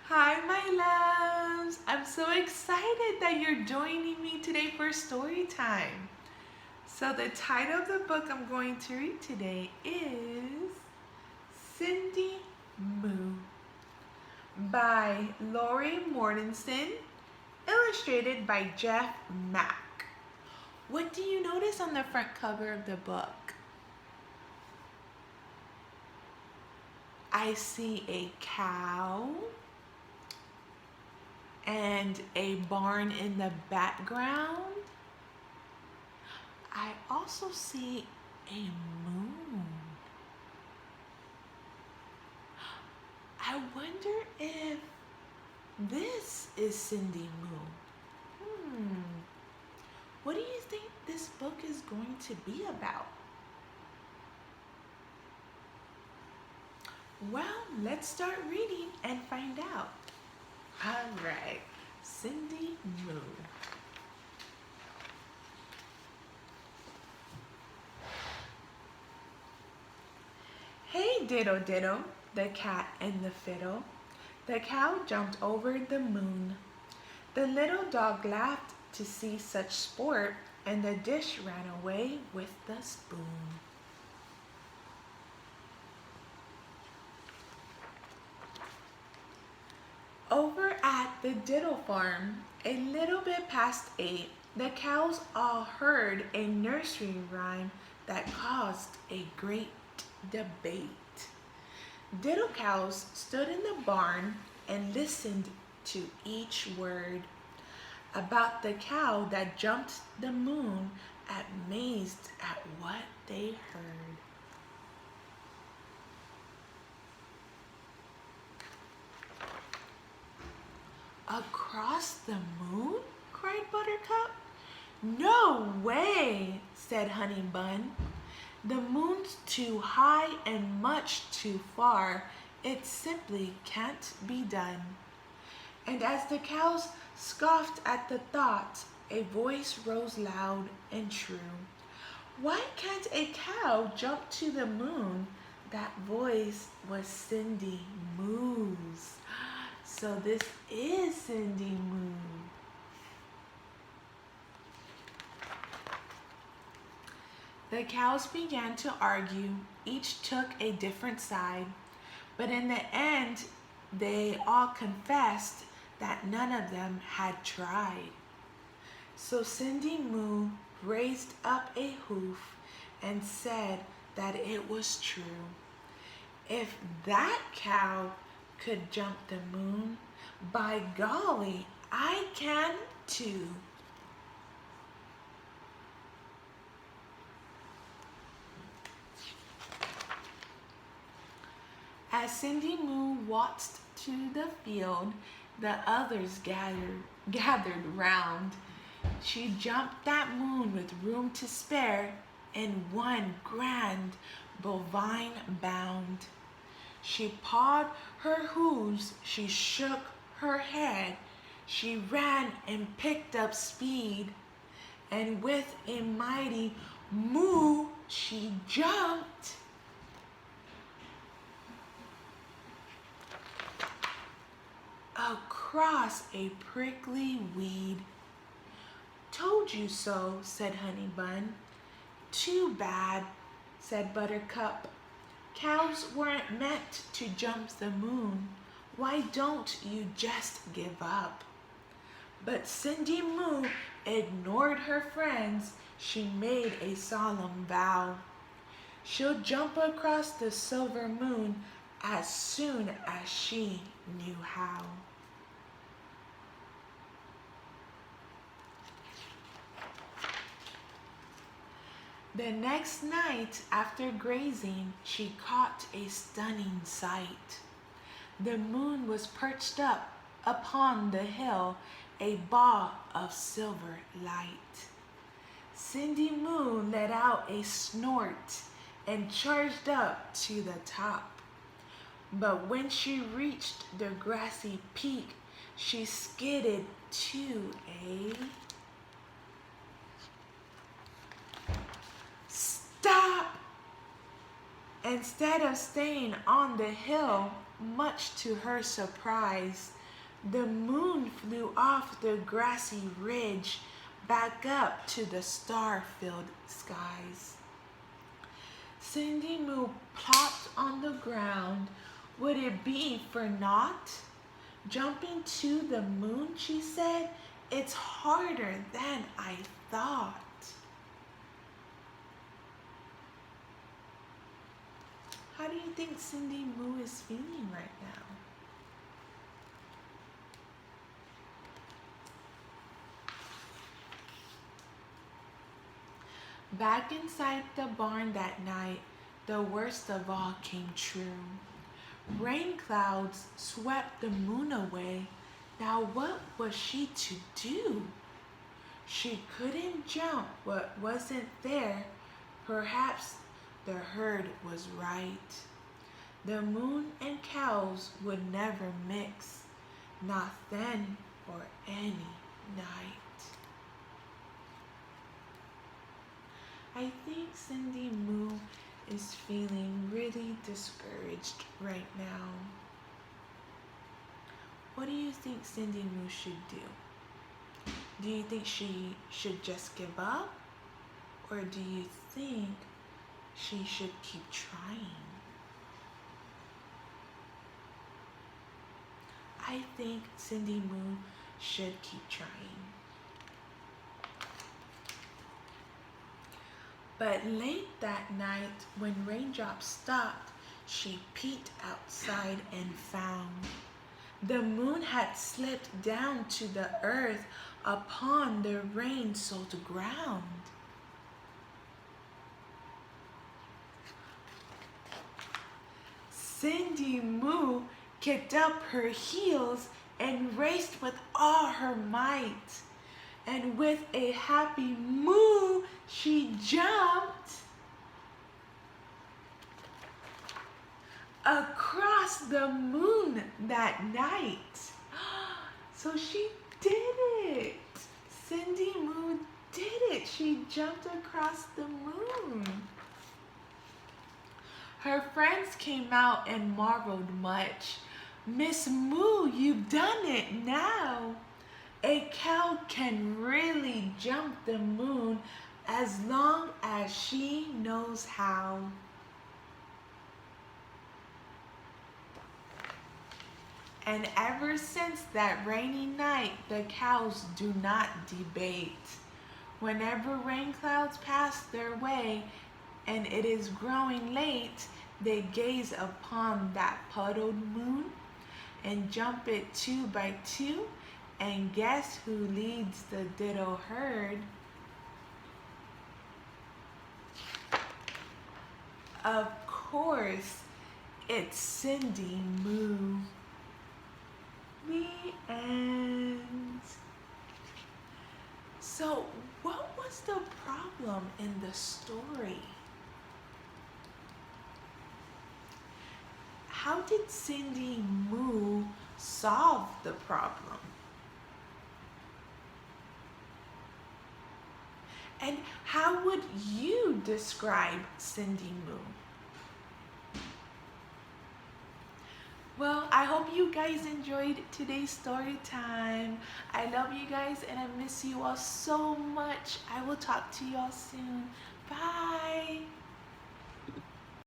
Hi, my loves. I'm so excited that you're joining me today for story time. So, the title of the book I'm going to read today is Cindy Moo by Lori Mortensen, illustrated by Jeff Mack. What do you notice on the front cover of the book? I see a cow and a barn in the background. I also see a moon. I wonder if this is Cindy Moo. What do you think this book is going to be about? Well, let's start reading and find out. All right, Cindy Moo. Hey, diddle diddle, the cat and the fiddle. The cow jumped over the moon. The little dog laughed to see such sport, and the dish ran away with the spoon. Over at the Diddle farm, a little bit past 8, the cows all heard a nursery rhyme that caused a great debate. Diddle cows stood in the barn and listened to each word about the cow that jumped the moon, amazed at what they heard. Across the moon? Cried Buttercup. No way, said Honey Bun. The moon's too high and much too far. It simply can't be done. And as the cows scoffed at the thought, a voice rose loud and true. Why can't a cow jump to the moon? That voice was Cindy Moo's. So this is Cindy Moo. The cows began to argue. Each took a different side. But in the end, they all confessed that none of them had tried. So Cindy Moo raised up a hoof and said that it was true. If that cow could jump the moon, by golly, I can too. As Cindy Moo walked to the field, the others gathered round. She jumped that moon with room to spare in one grand bovine bound. She pawed her hooves, she shook her head, she ran and picked up speed, and with a mighty moo she jumped across a prickly weed. Told you so, said Honey Bun. Too bad, said Buttercup. Cows weren't meant to jump the moon. Why don't you just give up? But Cindy Moo ignored her friends. She made a solemn vow. She'll jump across the silver moon as soon as she knew how. The next night, after grazing, she caught a stunning sight. The moon was perched up upon the hill, a ball of silver light. Cindy Moo let out a snort and charged up to the top. But when she reached the grassy peak, she skidded to a stop. Instead of staying on the hill, much to her surprise, the moon flew off the grassy ridge back up to the star-filled skies. Cindy Moo plopped on the ground. Would it be for naught? Jumping to the moon, she said, it's harder than I thought. How do you think Cindy Moo is feeling right now? Back inside the barn that night, the worst of all came true. Rain clouds swept the moon away. Now what was she to do? She couldn't jump what wasn't there. Perhaps the herd was right. The moon and cows would never mix, not then or any night. I think Cindy Moo is feeling really discouraged right now. What do you think Cindy Moo should do? Do you think she should just give up? Or do you think she should keep trying? I think Cindy Moo should keep trying. But late that night, when raindrops stopped, she peeked outside and found the moon had slipped down to the earth upon the rain-soaked ground. Cindy Moo kicked up her heels and raced with all her might. And with a happy moo, she jumped across the moon that night. So she did it. Cindy Moo did it. She jumped across the moon. Her friends came out and marveled much. Miss Moo, you've done it now. A cow can really jump the moon as long as she knows how. And ever since that rainy night, the cows do not debate. Whenever rain clouds pass their way and it is growing late, they gaze upon that puddled moon and jump it 2 by 2. And guess who leads the ditto herd? Of course, it's Cindy Moo. The end. So, what was the problem in the story? How did Cindy Moo solve the problem? And how would you describe Cindy Moo? Well, I hope you guys enjoyed today's story time. I love you guys and I miss you all so much. I will talk to you all soon. Bye.